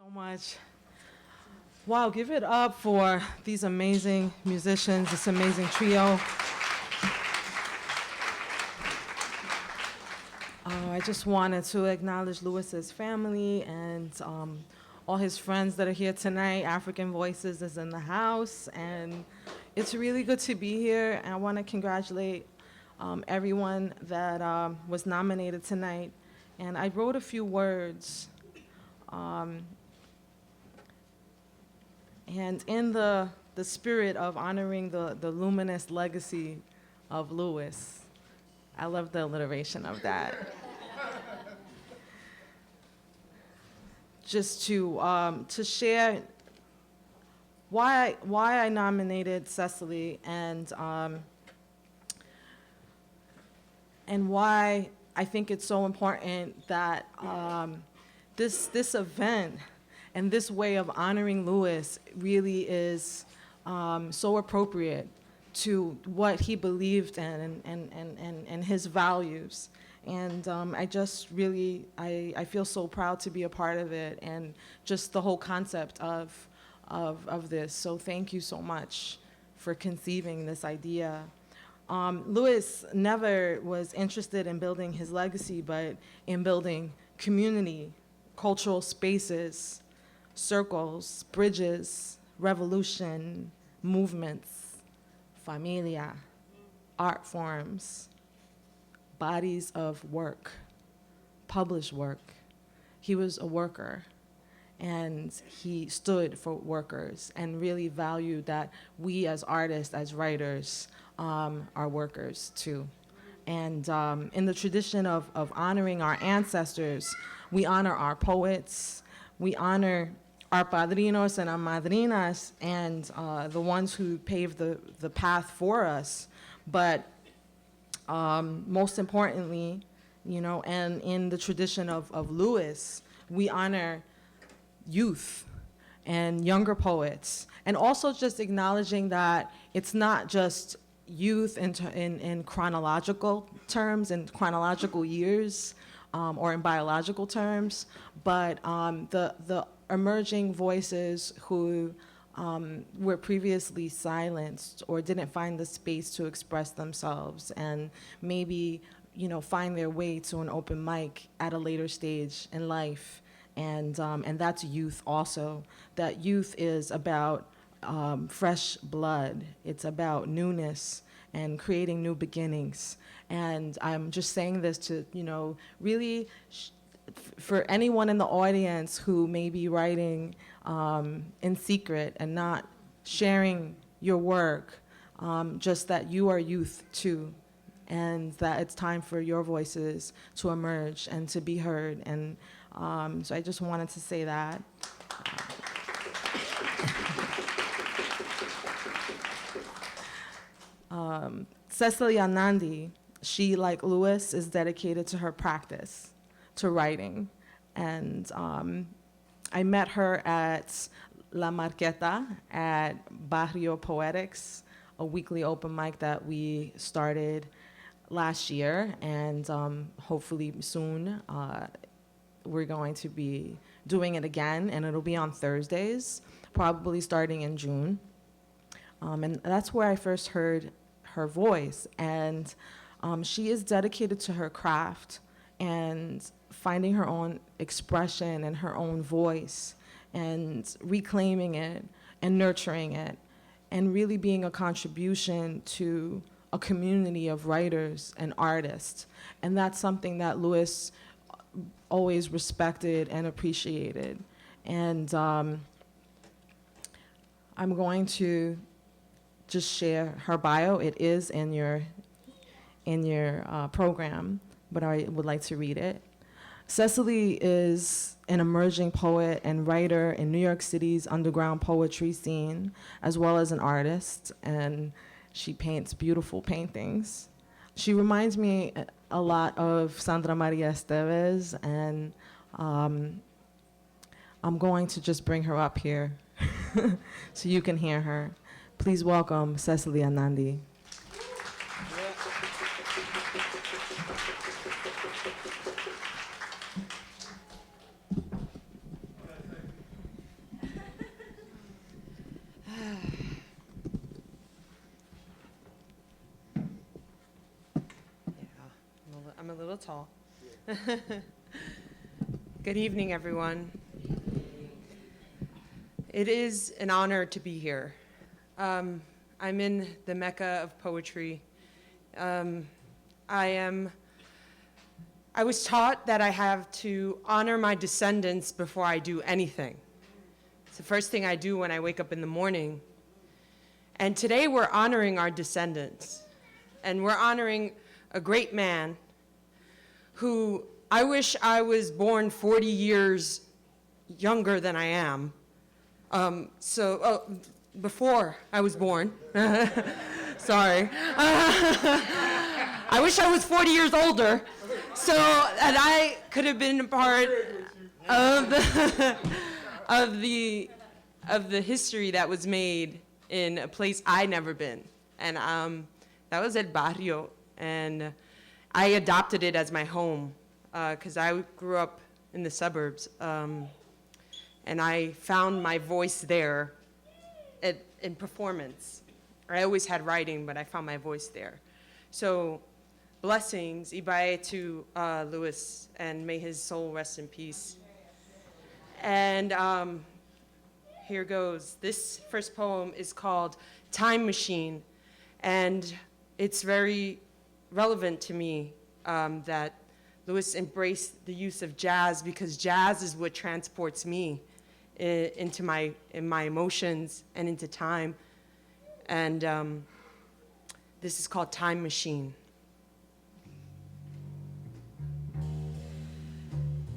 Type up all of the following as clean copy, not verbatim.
So much. Wow, give it up for these amazing musicians, this amazing trio. I just wanted to acknowledge Lewis's family and all his friends that are here tonight. African Voices is in the house, and it's really good to be here. And I want to congratulate everyone that was nominated tonight. And I wrote a few words. And in the spirit of honoring the luminous legacy of Lewis, I love the alliteration of that. Just to share why I nominated Cesilie and why I think it's so important that this event and this way of honoring Lewis really is so appropriate to what he believed in and his values. And I just really, I feel so proud to be a part of it and just the whole concept of this. So thank you so much for conceiving this idea. Lewis never was interested in building his legacy, but in building community, cultural spaces, circles, bridges, revolution, movements, familia, art forms, bodies of work, published work. He was a worker, and he stood for workers and really valued that we as artists, as writers, are workers too. And in the tradition of honoring our ancestors, we honor our poets, we honor our padrinos and our madrinas and the ones who paved the path for us. But most importantly, and in the tradition of Lewis, we honor youth and younger poets. And also just acknowledging that it's not just youth in chronological terms, in chronological years, or in biological terms, but the emerging voices who were previously silenced or didn't find the space to express themselves and maybe find their way to an open mic at a later stage in life. And that's youth also. That youth is about fresh blood. It's about newness and creating new beginnings. And I'm just saying this to, really for anyone in the audience who may be writing in secret and not sharing your work, just that you are youth too, and that it's time for your voices to emerge and to be heard. And so I just wanted to say that. Cesilie Anandi, she, like Lewis, is dedicated to her practice, to writing. And I met her at La Marqueta at Barrio Poetics, a weekly open mic that we started last year. And hopefully soon we're going to be doing it again, and it'll be on Thursdays, probably starting in June. And that's where I first heard her voice. And she is dedicated to her craft and finding her own expression and her own voice and reclaiming it and nurturing it and really being a contribution to a community of writers and artists. And that's something that Lewis always respected and appreciated. And I'm going to just share her bio. It is in your program, but I would like to read it. Cesilie is an emerging poet and writer in New York City's underground poetry scene, as well as an artist, and she paints beautiful paintings. She reminds me a lot of Sandra Maria Esteves, and I'm going to just bring her up here so you can hear her. Please welcome Cesilie Anandi. tall. Good evening, everyone. It is an honor to be here. I'm in the Mecca of poetry. I was taught that I have to honor my descendants before I do anything. It's the first thing I do when I wake up in the morning. And today we're honoring our descendants. And we're honoring a great man who I wish I was born 40 years younger than I am. Before I was born. Sorry. I wish I was 40 years older so that I could have been a part of the history that was made in a place I'd never been. And that was El Barrio. And I adopted it as my home because I grew up in the suburbs. And I found my voice there in performance. I always had writing, but I found my voice there. So blessings, Ibae to Louis, and may his soul rest in peace. And here goes. This first poem is called Time Machine, and it's very relevant to me that Louis embraced the use of jazz, because jazz is what transports me into my emotions and into time. And this is called Time Machine.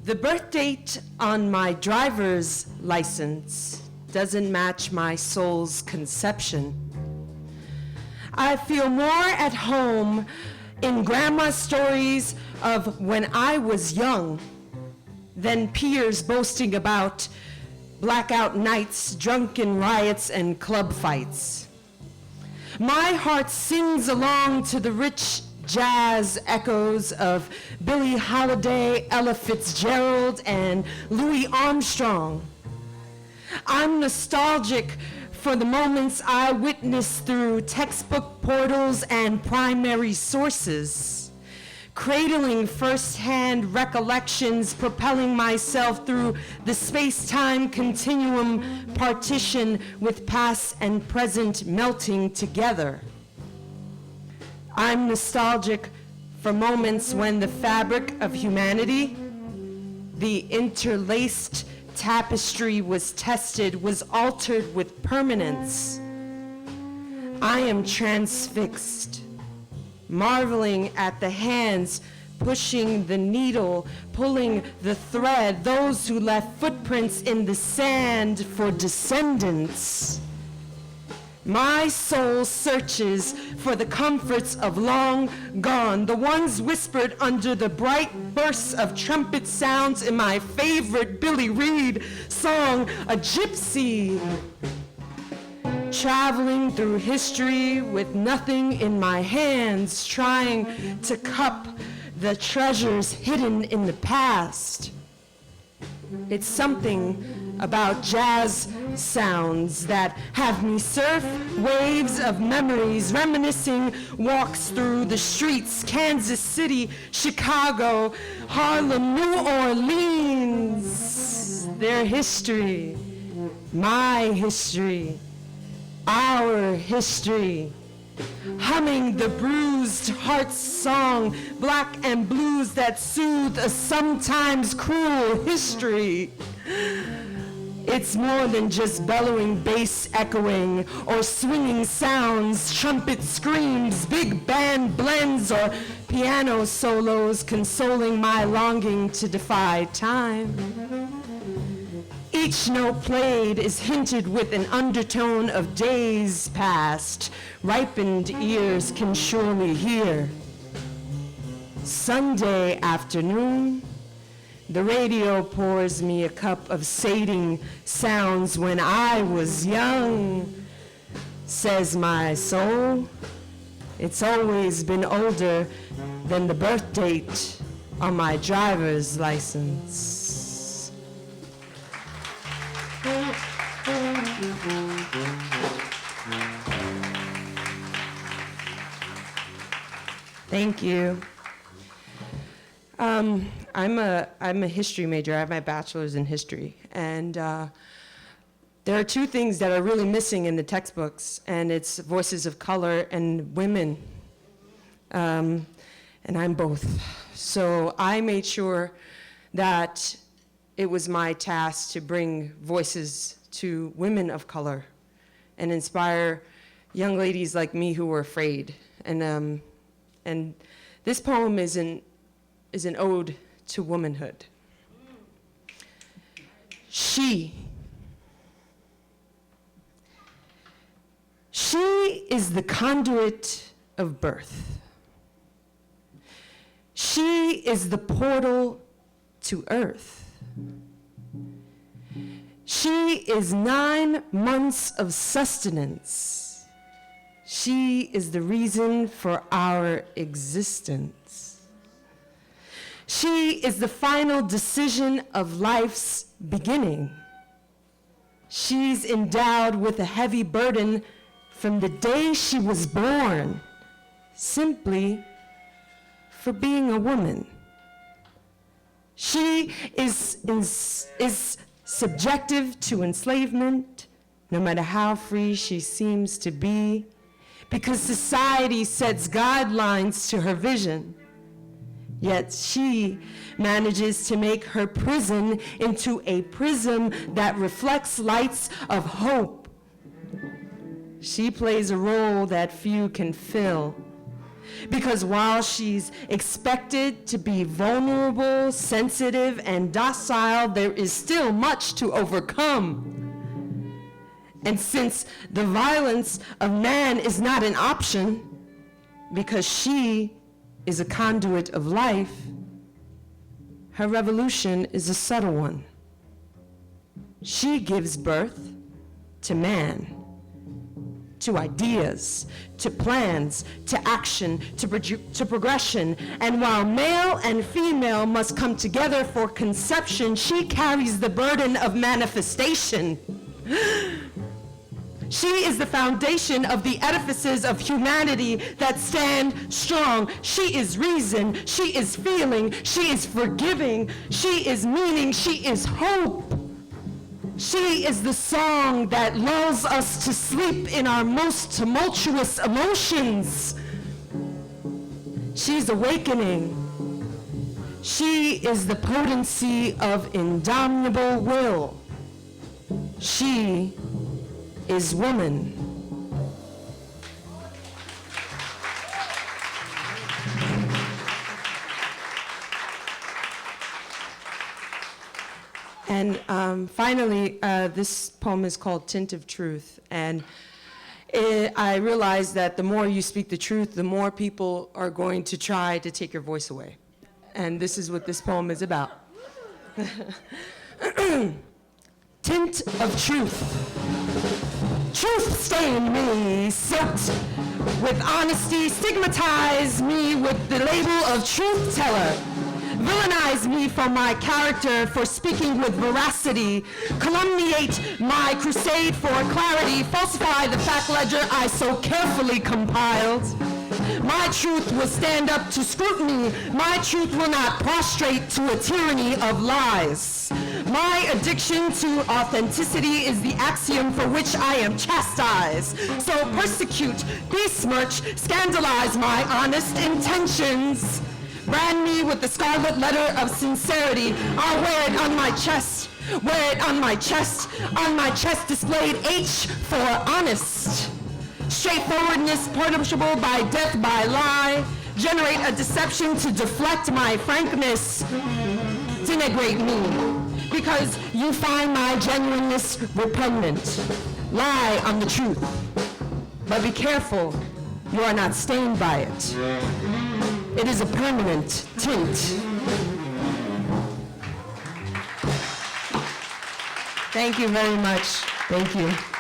The birth date on my driver's license doesn't match my soul's conception. I feel more at home in grandma's stories of when I was young than peers boasting about blackout nights, drunken riots, and club fights. My heart sings along to the rich jazz echoes of Billie Holiday, Ella Fitzgerald, and Louis Armstrong. I'm nostalgic for the moments I witnessed through textbook portals and primary sources, cradling firsthand recollections, propelling myself through the space-time continuum partition with past and present melting together. I'm nostalgic for moments when the fabric of humanity, the interlaced tapestry was tested, was altered with permanence. I am transfixed, marveling at the hands pushing the needle, pulling the thread, those who left footprints in the sand for descendants. My soul searches for the comforts of long gone, the ones whispered under the bright bursts of trumpet sounds in my favorite Billy Reed song, A Gypsy. Traveling through history with nothing in my hands, trying to cup the treasures hidden in the past. It's something about jazz sounds that have me surf waves of memories, reminiscing walks through the streets, Kansas City, Chicago, Harlem, New Orleans. Their history, my history, our history. Humming the bruised heart's song, black and blues that soothe a sometimes cruel history. It's more than just bellowing bass echoing or swinging sounds, trumpet screams, big band blends, or piano solos consoling my longing to defy time. Each note played is hinted with an undertone of days past. Ripened ears can surely hear. Sunday afternoon, the radio pours me a cup of sating sounds when I was young, says my soul. It's always been older than the birth date on my driver's license. Thank you. I'm a history major. I have my bachelor's in history. And there are two things that are really missing in the textbooks, and it's voices of color and women. And I'm both. So I made sure that it was my task to bring voices to women of color and inspire young ladies like me who were afraid. And this poem is an ode to womanhood. She is the conduit of birth. She is the portal to earth. She is 9 months of sustenance. She is the reason for our existence. She is the final decision of life's beginning. She's endowed with a heavy burden from the day she was born, simply for being a woman. She is subjective to enslavement, no matter how free she seems to be, because society sets guidelines to her vision. Yet she manages to make her prison into a prism that reflects lights of hope. She plays a role that few can fill, because while she's expected to be vulnerable, sensitive, and docile, there is still much to overcome. And since the violence of man is not an option, because she is a conduit of life, her revolution is a subtle one. She gives birth to man, to ideas, to plans, to action, to progression. And while male and female must come together for conception, she carries the burden of manifestation. She is the foundation of the edifices of humanity that stand strong. She is reason, she is feeling, she is forgiving, she is meaning, she is hope. She is the song that lulls us to sleep in our most tumultuous emotions. She's awakening. She is the potency of indomitable will. She is woman. And finally, this poem is called Tint of Truth. And I realized that the more you speak the truth, the more people are going to try to take your voice away. And this is what this poem is about. Tint of truth. Truth stained me, soaked with honesty, stigmatize me with the label of truth teller. Villainize me for my character, for speaking with veracity, calumniate my crusade for clarity, falsify the fact ledger I so carefully compiled. My truth will stand up to scrutiny. My truth will not prostrate to a tyranny of lies. My addiction to authenticity is the axiom for which I am chastised. So persecute, besmirch, scandalize my honest intentions. Brand me with the scarlet letter of sincerity. I'll wear it on my chest. Wear it on my chest. On my chest displayed H for honest. Straightforwardness punishable by death by lie. Generate a deception to deflect my frankness. Denigrate me because you find my genuineness repugnant. Lie on the truth. But be careful, you are not stained by it. It is a permanent tint. Thank you very much. Thank you.